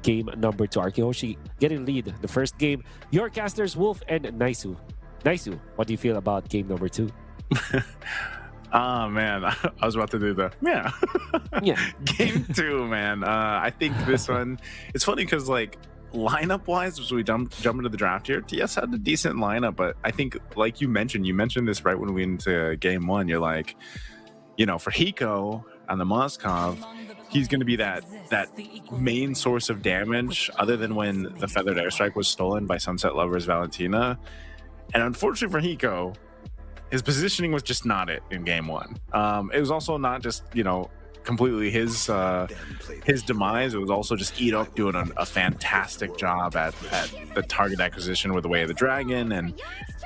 game number 2. RRQ Hoshi getting lead the first game. Your casters, Wolf and Naisu. Naisu, what do you feel about game number 2? Oh man, I was about to do the Yeah. Game 2, man. I think this one, it's funny because like lineup wise, as we jump into the draft here, TS had a decent lineup, but I think like you mentioned this right when we went into game 1. You're like, you know, for Hiko and the Moskov, he's going to be that main source of damage, other than when the Feathered Airstrike was stolen by Sunset Lover's Valentina. And unfortunately for Hiko, his positioning was just not it in game 1. It was also not just, you know, completely his demise. It was also just Edok doing a fantastic job at the target acquisition with the Way of the Dragon. And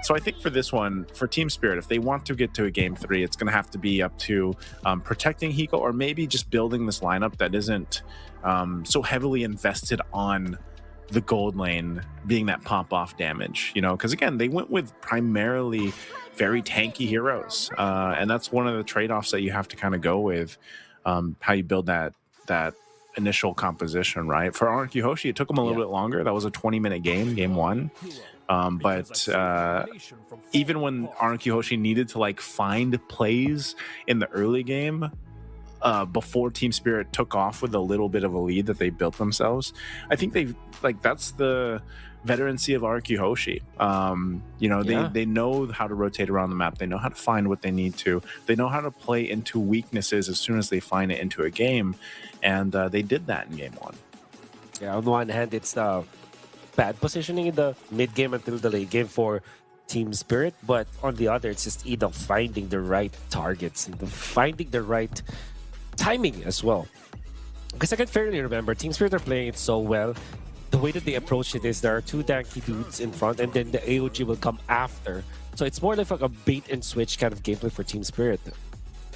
so I think for this one, for Team Spirit, if they want to get to a game 3, it's going to have to be up to protecting Hiko, or maybe just building this lineup that isn't so heavily invested on the gold lane being that pop-off damage, you know, because again, they went with primarily very tanky heroes, and that's one of the trade-offs that you have to kind of go with, how you build that initial composition, right? For RRQ Hoshi, it took them a little bit longer. That was a 20-minute game 1. But even when RRQ Hoshi needed to like find plays in the early game, before Team Spirit took off with a little bit of a lead that they built themselves, I think they've like, that's the veterancy of RRQ Hoshi. You know, they know how to rotate around the map. They know how to find what they need to. They know how to play into weaknesses as soon as they find it into a game, and they did that in game 1. Yeah, on the one hand, it's the bad positioning in the mid game until the late game for Team Spirit, but on the other, it's just either finding the right targets and finding the right timing as well. Because I can fairly remember, Team Spirit are playing it so well. The way that they approach it is there are 2 tanky dudes in front, and then the AOG will come after. So it's more like a bait and switch kind of gameplay for Team Spirit.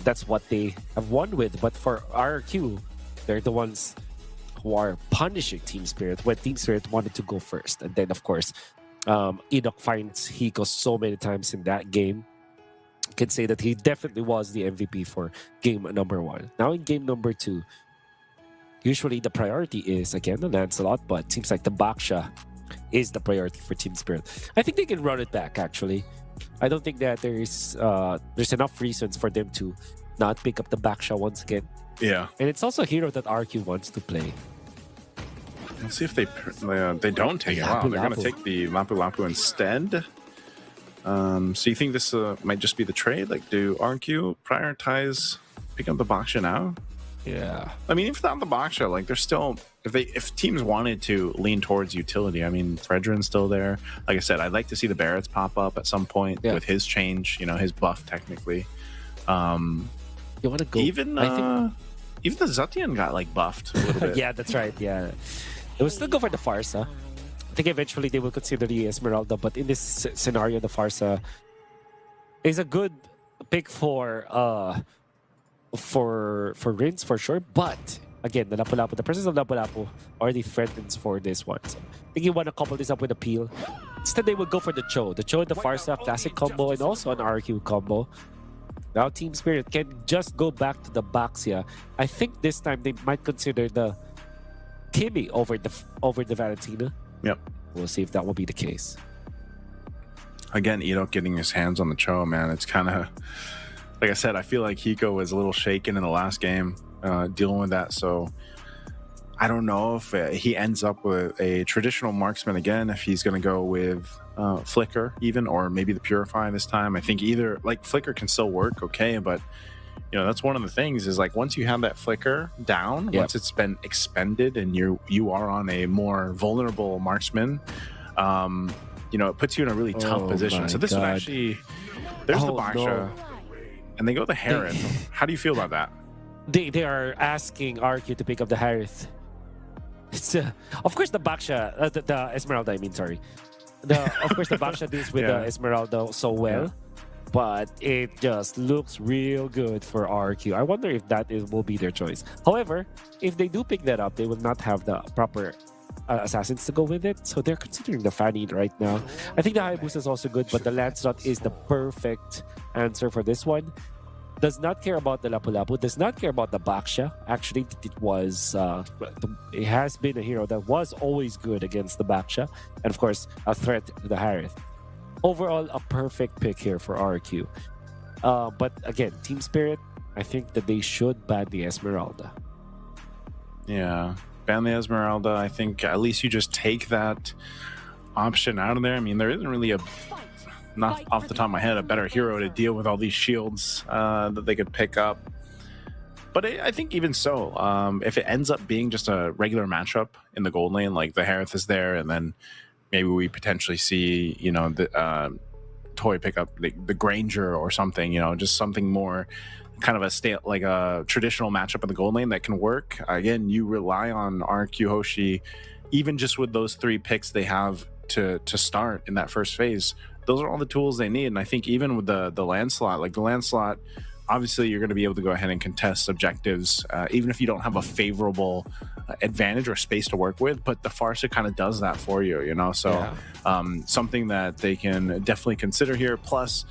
That's what they have won with. But for RRQ, they're the ones who are punishing Team Spirit when Team Spirit wanted to go first. And then, of course, Edok finds Hiko so many times in that game. I can say that he definitely was the MVP for game number 1. Now in game number 2, usually the priority is, again, the Lancelot, but it seems like the Baksha is the priority for Team Spirit. I think they can run it back, actually. I don't think that there's enough reasons for them to not pick up the Baksha once again. Yeah. And it's also a hero that RQ wants to play. Let's see if they don't take it. Wow, they're going to take the Lapu Lapu instead. So you think this might just be the trade? Like, do RQ prioritize picking up the Baksha now? Yeah. I mean, if not the Baksha, like, they're still, if teams wanted to lean towards utility, I mean, Fredrin's still there. Like I said, I'd like to see the Barretts pop up at some point with his change, you know, his buff technically. You want to go? Even the Zutian got like buffed a little bit. Yeah, that's right. Yeah. They will still go for the Farsa. I think eventually they will consider the Esmeralda, but in this scenario, the Farsa is a good pick for Rins for sure. But again, the Lapu-Lapu, the presence of Lapu-Lapu already threatens for this one. So I think you want to couple this up with a peel. Instead, they will go for the Cho. The Cho and the Farsa classic combo, and also an RQ combo. Now Team Spirit can just go back to the Baxia. I think this time they might consider the Kimmy over the Valentina. Yep. We'll see if that will be the case. Again, Edok getting his hands on the Cho, man. It's kind of, like I said, I feel like Hiko was a little shaken in the last game dealing with that. So I don't know if he ends up with a traditional marksman again, if he's going to go with Flicker even, or maybe the Purify this time. I think either, like, Flicker can still work, okay, but you know, that's one of the things is like once you have that Flicker down, once it's been expended and you are on a more vulnerable marksman, you know, it puts you in a really tough position. So this would actually, there's the Baksha, and they go the Heron. How do you feel about that? They are asking RQ to pick up the Harith. It's of course the Baksha, the Esmeralda. I mean, sorry. Of course the Baksha deals with the Esmeralda so well. But it just looks real good for RQ. I wonder if will be their choice. However, if they do pick that up, they will not have the proper assassins to go with it. So they're considering the Fanny right now. I think the Hayabusa is also good, but the Lancelot is the perfect answer for this one. does not care about the Lapu-Lapu, does not care about the Baksha. Actually, it has been a hero that was always good against the Baksha, and of course, a threat to the Harith. Overall, a perfect pick here for RRQ. But again, Team Spirit, I think that they should ban the Esmeralda. Yeah, ban the Esmeralda. I think at least you just take that option out of there. I mean, there isn't really not off the top of my head, a better hero to deal with all these shields that they could pick up. But I think even so, if it ends up being just a regular matchup in the gold lane, like the Harith is there, and then maybe we potentially see, the Toy pick up the Granger or something, just something more kind of a traditional matchup in the gold lane that can work. Again, you rely on RRQ Hoshi, even just with those 3 picks they have to start in that first phase. Those are all the tools they need. And I think even with the land slot, obviously you're going to be able to go ahead and contest objectives, even if you don't have a favorable advantage or space to work with. But the Farsa kind of does that for you, So something that they can definitely consider here. Plus,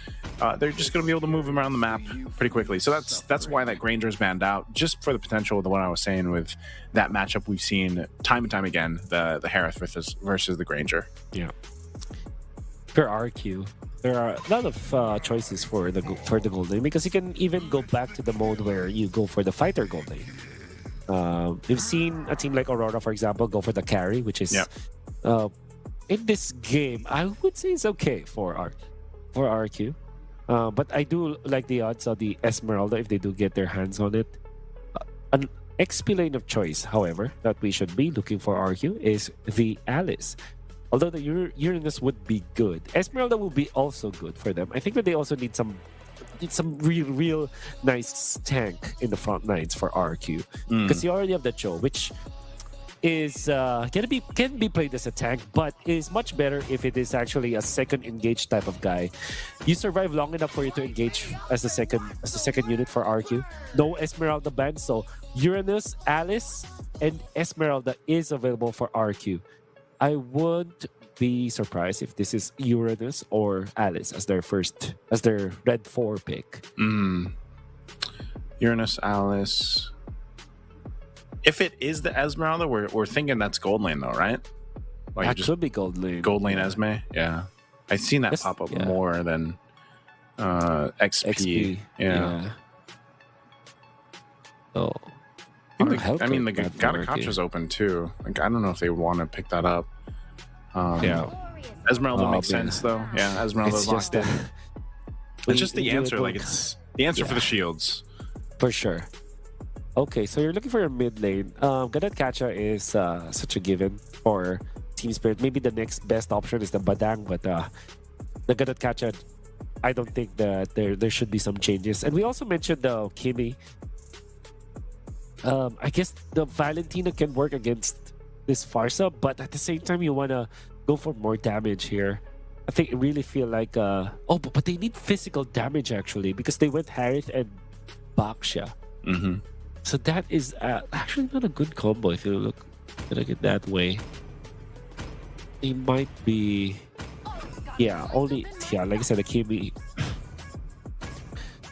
they're just going to be able to move them around the map pretty quickly. So that's why that Granger's banned out, just for the potential of the one I was saying with that matchup we've seen time and time again, the Harith versus the Granger. Yeah. For RQ, there are a lot of choices for the gold lane, because you can even go back to the mode where you go for the fighter gold lane. We've seen a team like Aurora, for example, go for the carry, which is in this game, I would say it's okay for RQ. But I do like the odds of the Esmeralda if they do get their hands on it. An XP lane of choice, however, that we should be looking for RQ is the Alice. Although the Uranus would be good, Esmeralda will be also good for them. I think that they also need some real nice tank in the front lines for RQ, because you already have the Cho, which is can be played as a tank, but is much better if it is actually a second engage type of guy. You survive long enough for you to engage as the second unit for RQ. No Esmeralda ban, so Uranus, Alice, and Esmeralda is available for RQ. I wouldn't be surprised if this is Uranus or Alice as their red 4 pick. Uranus, Alice. If it is the Esmeralda, we're thinking that's gold lane though, right? That could be gold lane. Gold lane Esme, yeah. I've seen that pop up more than XP. Yeah. Oh. The Gatakacha's open too. I don't know if they want to pick that up. Esmeralda makes sense though. Yeah, Esmeralda's locked in. It's just the answer. It's the answer for the shields. For sure. Okay, so you're looking for a mid lane. Gatakacha is such a given for Team Spirit. Maybe the next best option is the Badang, but the Gatakacha, I don't think that there should be some changes. And we also mentioned the Kimi. I guess the Valentina can work against this Farsa, but at the same time, you want to go for more damage here. I think really feel like... but they need physical damage, actually, because they went Harith and Baksha. So that is actually not a good combo if you look at it that way. It might be... like I said, the Kimi...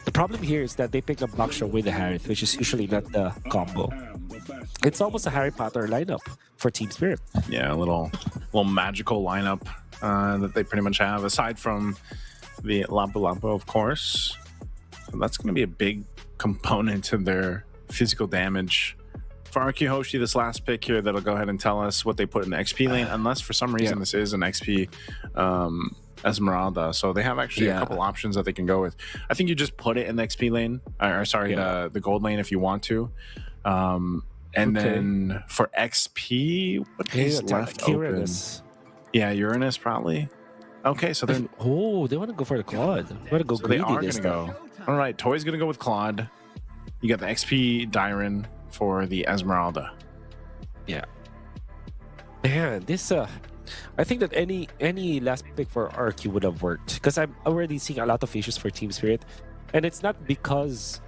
The problem here is that they pick up Baksha with the Harith, which is usually not the combo. It's almost a Harry Potter lineup for Team Spirit. Yeah, a little magical lineup that they pretty much have, aside from the Lapu-Lapu, of course. So that's going to be a big component to their physical damage. For RRQ Hoshi, this last pick here, that'll go ahead and tell us what they put in the XP lane, unless for some reason this is an XP Esmeralda. So they have actually a couple options that they can go with. I think you just put it in the XP lane, the gold lane if you want to. And then for XP, what is left open? Yeah, Uranus probably. Okay, so they're... they want to go for the Claude. They want to go greedy. They are going to go. All right, Toy's going to go with Claude. You got the XP Dyron for the Esmeralda. Yeah. Man, this... I think that any last pick for RQ would have worked, because I'm already seeing a lot of issues for Team Spirit, and it's not because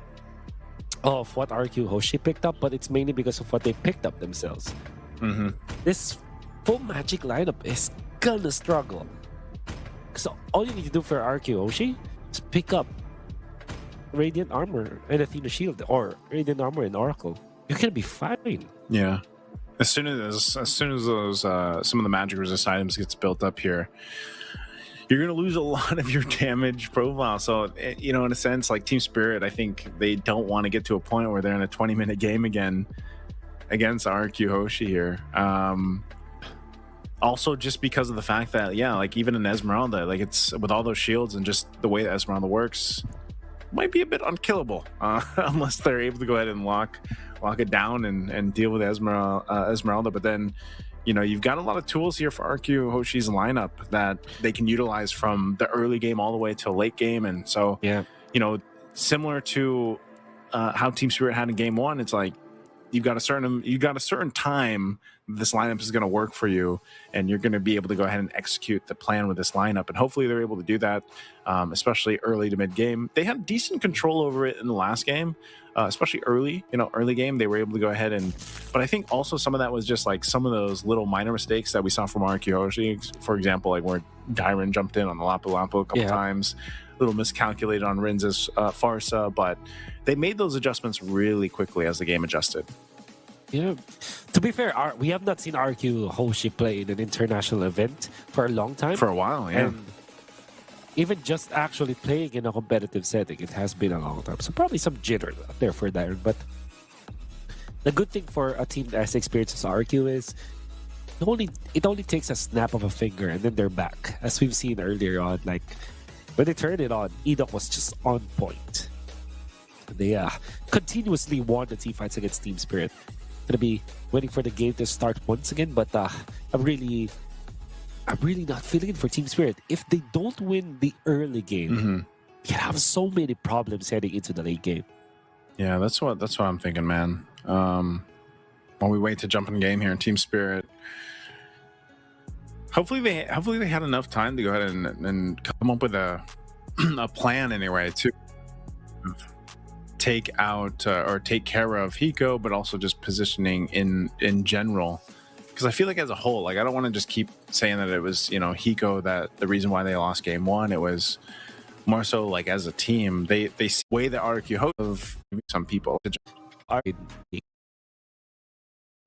of what RRQ Hoshi picked up, but it's mainly because of what they picked up themselves. This full magic lineup is gonna struggle. So all you need to do for RRQ Hoshi is pick up Radiant Armor and Athena Shield, or Radiant Armor and Oracle. You're gonna be fine. Yeah. As soon as those some of the magic resist items gets built up here, you're going to lose a lot of your damage profile. So, you know, in a sense, like Team Spirit, I think they don't want to get to a point where they're in a 20-minute game again against RRQ Hoshi here. Also, just because of the fact that, yeah, like even in Esmeralda, like it's with all those shields and just the way that Esmeralda works, might be a bit unkillable unless they're able to go ahead and lock it down and deal with Esmeralda. But then, you know, you've got a lot of tools here for RQ Hoshi's lineup that they can utilize from the early game all the way to late game. And so, Yeah. you know, similar to how Team Spirit had in game one, it's like you've got a certain time this lineup is going to work for you, and you're going to be able to go ahead and execute the plan with this lineup. And hopefully they're able to do that, especially early to mid game. They had decent control over it in the last game, especially early game. They were able to go ahead but I think also some of that was just like some of those little minor mistakes that we saw from RQ Hoshi, for example, like where Dyron jumped in on the Lapu Lapu a couple times, a little miscalculated on Rinz's Farsa, but they made those adjustments really quickly as the game adjusted. Yeah. To be fair, we have not seen RQ Hoshi play in an international event for a long time. For a while, yeah. And even just actually playing in a competitive setting, it has been a long time. So probably some jitter there for Darren. But the good thing for a team as experienced as RQ is it only takes a snap of a finger and then they're back. As we've seen earlier on, like when they turned it on, Edok was just on point. They continuously won the team fights against Team Spirit. Gonna be waiting for the game to start once again, but I'm really not feeling it for Team Spirit. If they don't win the early game, you have so many problems heading into the late game. Yeah, that's what I'm thinking, man. While we wait to jump in game here in Team Spirit, hopefully they had enough time to go ahead and come up with a plan anyway to take out or take care of Hiko, but also just positioning in general. Because I feel like as a whole, like I don't want to just keep saying that it was, you know, Hiko that the reason why they lost game one. It was more so like as a team, they way the RRQ host of some people.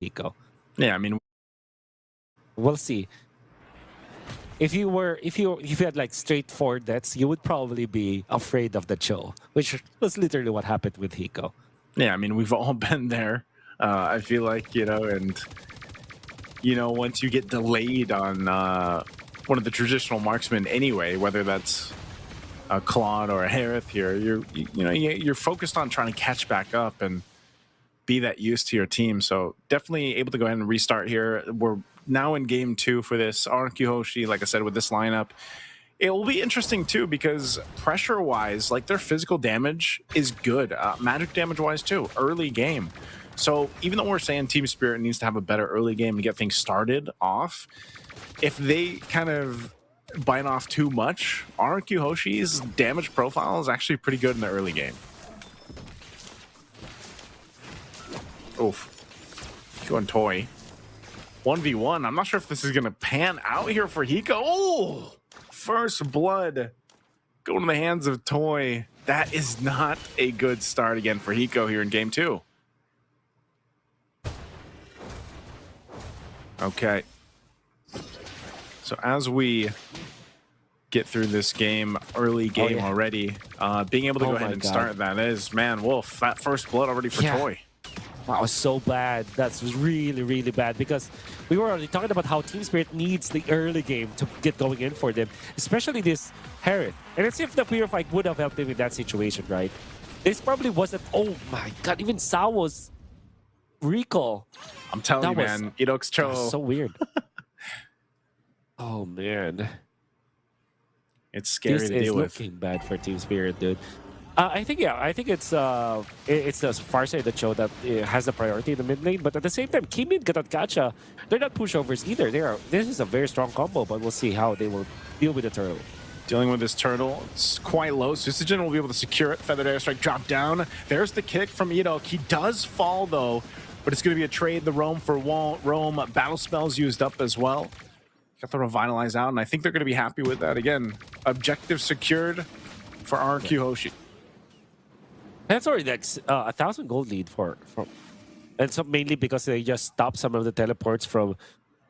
Hiko. Yeah, I mean, we'll see. If you had like straightforward deaths, you would probably be afraid of the Cho, which was literally what happened with Hiko. Yeah, I mean, we've all been there. I feel like, you know, and you know, once you get delayed on one of the traditional marksmen anyway, whether that's a Claude or a Harith here, you're focused on trying to catch back up and be that use to your team. So definitely able to go ahead and restart here. We're now in game two for this RRQ Hoshi, like I said, with this lineup. It will be interesting too, because pressure-wise, like their physical damage is good. Magic damage-wise too, early game. So even though we're saying Team Spirit needs to have a better early game to get things started off, if they kind of bite off too much, RRQ Hoshi's damage profile is actually pretty good in the early game. Oof. Going toy. 1v1. I'm not sure if this is going to pan out here for Hiko. Oh! First blood going to the hands of Toy. That is not a good start again for Hiko here in game two. Okay. So as we get through this game, early game already, being able to go ahead and start that is, man, Wolf, that first blood already for Toy. That was so bad. That's really, really bad, because we were already talking about how Team Spirit needs the early game to get going in for them, especially this Harith. And it's if the Purify would have helped him in that situation, right? This probably wasn't, oh my god, even Sawo's recall. I'm telling you, man, Idok's Cho. So weird. Oh, man. It's scary to deal with. This is looking bad for Team Spirit, dude. I think it's the Farsight that Cho that has the priority in the mid lane, but at the same time, Kimi and Gatatkacha, they're not pushovers either. This is a very strong combo, but we'll see how they will deal with the turtle. Dealing with this turtle, it's quite low. Susagen will be able to secure it. Feathered Airstrike drop down. There's the kick from Idok. He does fall though, but it's going to be a trade. The roam for roam. Battle spells used up as well. Got the Revitalize out, and I think they're going to be happy with that. Again, objective secured for RRQ Hoshi. That's already like 1,000 gold lead for and so mainly because they just stopped some of the teleports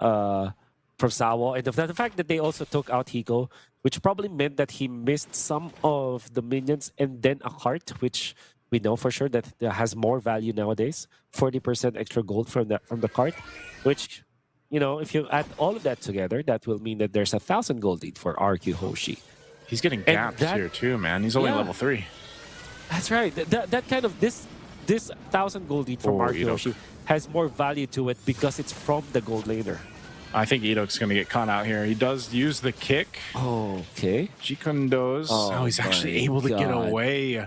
uh from Sawo, and the fact that they also took out Hiko, which probably meant that he missed some of the minions and then a cart, which we know for sure that has more value nowadays. 40% extra gold from the cart, which, you know, if you add all of that together, that will mean that there's 1,000 gold lead for RQ Hoshi. He's getting And gapped that, here too, man. He's only yeah, level 3. that's right. That kind of this 1,000 gold lead from Oh, RQ Hoshi has more value to it because it's from the gold laner. I think Edok's going to get caught out here. He does use the kick. Oh, okay. Jikundo's. Oh, he's actually able to get away.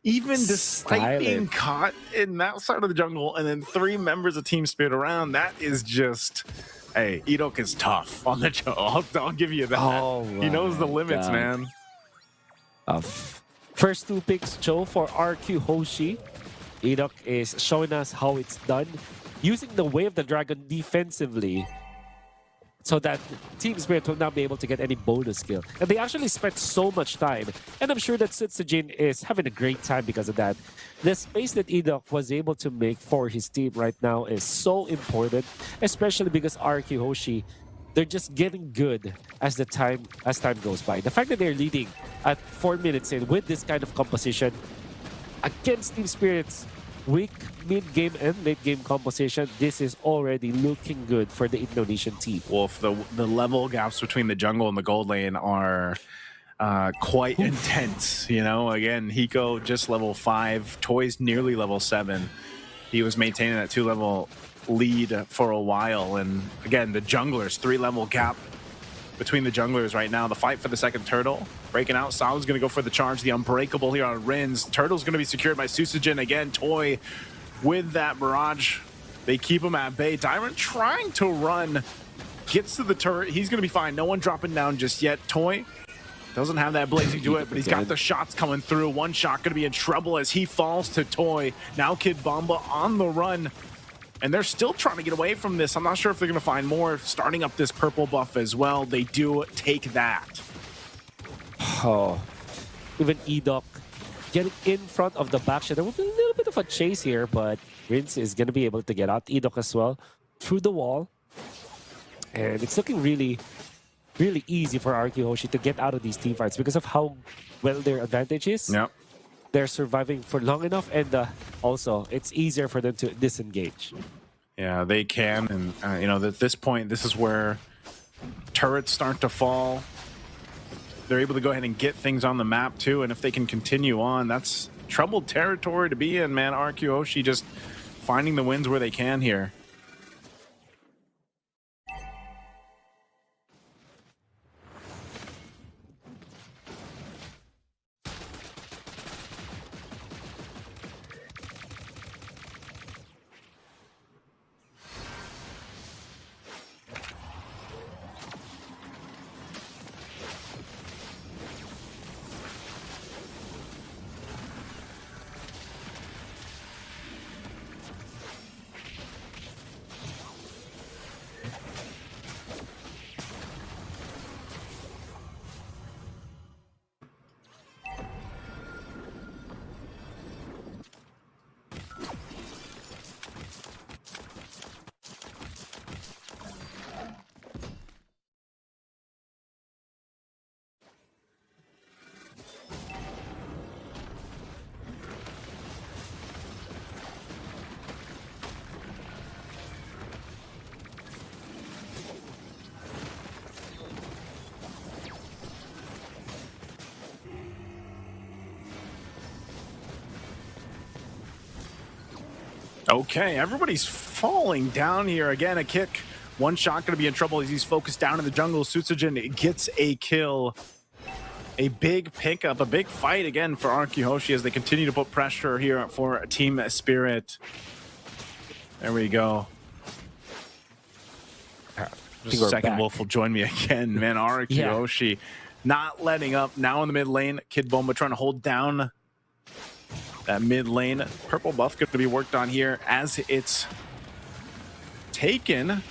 Even despite being caught in that side of the jungle and then 3 members of Team Spirit around, that is just... Hey, Edok is tough on the jungle. I'll give you that. Oh, he knows the limits, man. First 2 picks, Joe, for RQ Hoshi. Edok is showing us how it's done, using the Way of the Dragon defensively, so that Team Spirit will not be able to get any bonus skill. And they actually spent so much time. And I'm sure that Sutsujin is having a great time because of that. The space that Edok was able to make for his team right now is so important, especially because RQ Hoshi, they're just getting good as time goes by. The fact that they're leading at 4 minutes in with this kind of composition against Team Spirit's weak mid-game and late-game composition, this is already looking good for the Indonesian team. Well, if the level gaps between the jungle and the gold lane are quite intense, you know. Again, Hiko just level 5, Toy's nearly level 7. He was maintaining that 2-level lead for a while, and again, the junglers, 3-level gap between the junglers right now. The fight for the second turtle breaking out. Sao's going to go for the charge, the unbreakable here on Rins. Turtle's going to be secured by Susujin again. Toy with that barrage, they keep him at bay. Dyrant trying to run, gets to the turret. He's going to be fine. No one dropping down just yet. Toy doesn't have that blazing duet, but he's got the shots coming through. One shot going to be in trouble as he falls to Toy. Now Kid Bomba on the run, and they're still trying to get away from this. I'm not sure if they're going to find more. Starting up this purple buff as well. They do take that. Oh, even Edok getting in front of the backshot. There will be a little bit of a chase here, but Rince is going to be able to get out. Edok as well through the wall. And it's looking really, really easy for RQ Hoshi to get out of these team fights because of how well their advantage is. Yep. They're surviving for long enough, and also it's easier for them to disengage. Yeah, they can, and you know, at this point, this is where turrets start to fall. They're able to go ahead and get things on the map too, and if they can continue on, that's troubled territory to be in, man. RQ Hoshi just finding the wins where they can here. Okay, everybody's falling down here. Again, a kick. One shot going to be in trouble as he's focused down in the jungle. Sutsujin gets a kill. A big pickup, a big fight again for RQ Hoshi as they continue to put pressure here for Team Spirit. There we go. Just a second, Wolf will join me again. Man, RQ Hoshi not letting up. Now in the mid lane, Kid Bomba trying to hold down that mid lane. Purple buff going to be worked on here as it's taken.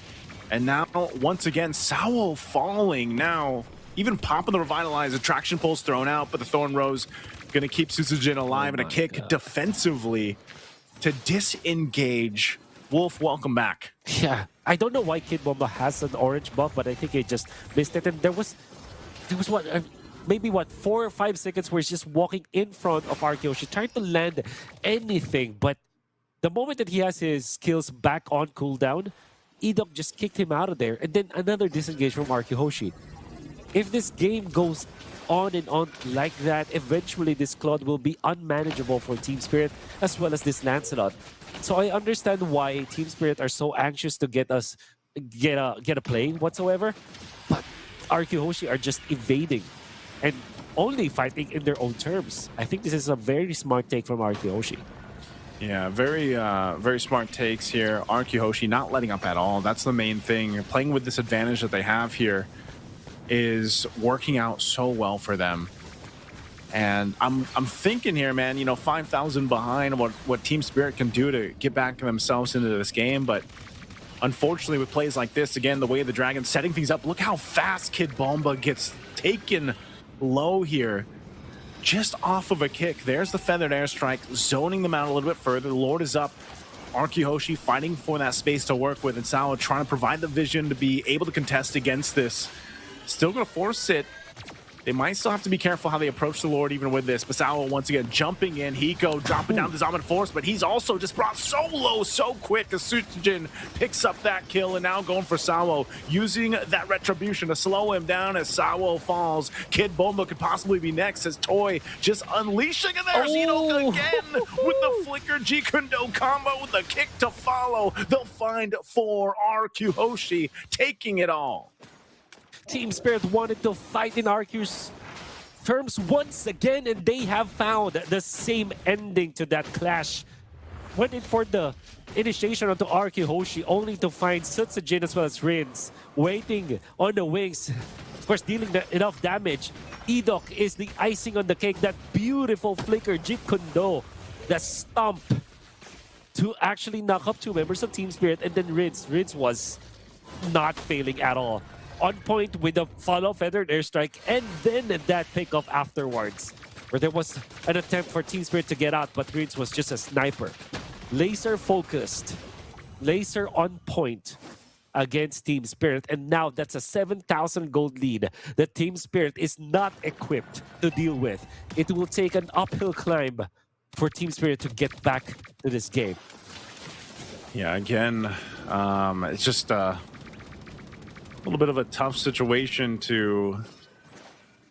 And now, once again, Sawo falling. Now, even popping the Revitalize, attraction pulse thrown out, but the Thorn Rose Gonna keep Susujin alive, and a kick God. defensively to disengage. Wolf, welcome back. Yeah, I don't know why Kid Bomba has an orange buff, but I think he just missed it. And there was what, maybe what, 4 or 5 seconds where he's just walking in front of RRQ Hoshi, trying to land anything. But the moment that he has his skills back on cooldown, Edok just kicked him out of there. And then another disengage from RRQ Hoshi. If this game goes on and on like that, eventually this Claude will be unmanageable for Team Spirit as well as this Lancelot. So I understand why Team Spirit are so anxious to get a play whatsoever, but RRQ Hoshi are just evading and only fighting in their own terms. I think this is a very smart take from RRQ Hoshi. Yeah, very smart takes here. RRQ Hoshi not letting up at all. That's the main thing. Playing with this advantage that they have here is working out so well for them. And I'm thinking here, man, you know, 5,000 behind what Team Spirit can do to get back themselves into this game. But unfortunately, with plays like this, again, the way of the Dragon setting things up, look how fast Kid Bomba gets taken low here. Just off of a kick. There's the feathered airstrike, zoning them out a little bit further. The Lord is up. RRQ Hoshi fighting for that space to work with, and Sao trying to provide the vision to be able to contest against this. Still going to force it. They might still have to be careful how they approach the Lord even with this. Basao once again jumping in. Hiko dropping down the Zaman Force, but he's also just brought so low so quick as Sujin picks up that kill, and now going for Sawo, using that retribution to slow him down as Sawo falls. Kid Bomba could possibly be next as Toy just unleashing, and there's Eno again with the flicker G-Kundo combo with the kick to follow. They'll find 4. RRQ Hoshi taking it all. Team Spirit wanted to fight in RRQ's terms once again, and they have found the same ending to that clash. Went in for the initiation onto RRQ Hoshi, only to find Sutsujin as well as Rins waiting on the wings. Of course, dealing enough damage. Edok is the icing on the cake. That beautiful flicker, Jeet Kundo, the stomp to actually knock up 2 members of Team Spirit, and then Rins. Rins was not failing at all. On point with the follow feathered airstrike, and then that pickup afterwards, where there was an attempt for Team Spirit to get out, but Rins was just a sniper. Laser focused, laser on point against Team Spirit, and now that's a 7,000 gold lead that Team Spirit is not equipped to deal with. It will take an uphill climb for Team Spirit to get back to this game. Yeah, again, it's just a little bit of a tough situation to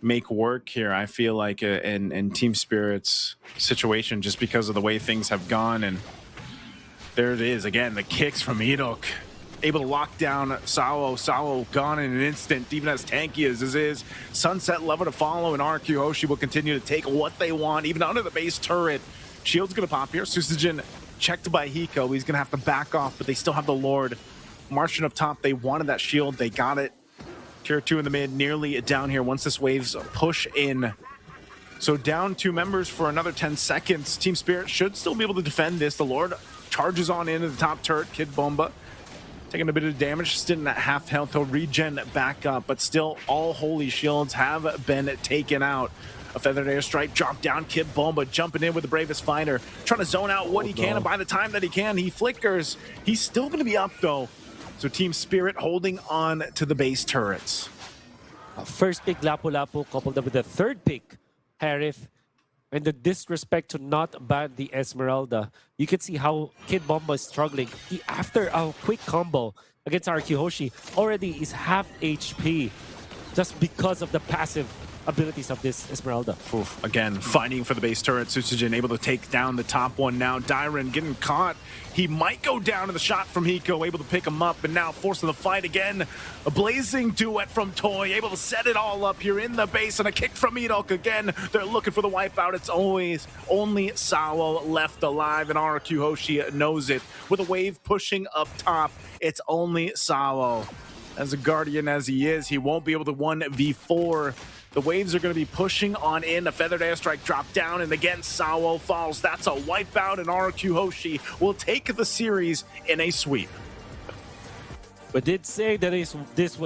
make work here, I feel like, in Team Spirit's situation, just because of the way things have gone. And there it is again, the kicks from Edok, able to lock down Sao. Sao gone in an instant, even as tanky as this is. Sunset lever to follow, and RRQ Hoshi will continue to take what they want, even under the base turret. Shield's gonna pop here. Susujin checked by Hiko. He's gonna have to back off, but they still have the Lord marching up top. They wanted that shield, they got it. Tier 2 in the mid, nearly down here once this waves push in. So down 2 members for another 10 seconds. Team Spirit should still be able to defend this. The Lord charges on into the top turret. Kid Bomba taking a bit of damage, sitting at half health. He'll regen back up, but still all holy shields have been taken out. A feathered airstrike drop down. Kid Bomba jumping in with the bravest fighter, trying to zone out what he can, and by the time that he can, he flickers. He's still going to be up though. So Team Spirit holding on to the base turrets. First pick, Lapu-Lapu, coupled up with the third pick, Harith, and the disrespect to not ban the Esmeralda. You can see how Kid Bomba is struggling. After a quick combo against RRQ Hoshi, already is half HP just because of the passive abilities of this Esmeralda. Oof. Again, fighting for the base turret. Susujin able to take down the top one now. Dyron getting caught. He might go down to the shot from Hiko, able to pick him up, and now forcing the fight again. A blazing duet from Toy, able to set it all up here in the base, and a kick from Edok again. They're looking for the wipeout. It's always only Sawo left alive, and RRQ Hoshi knows it. With a wave pushing up top, it's only Sawo. As a guardian as he is, he won't be able to 1v4. The waves are going to be pushing on in. A feathered airstrike drop down, and again, Sawo falls. That's a wipeout, and RRQ Hoshi will take the series in a sweep. But did say that this was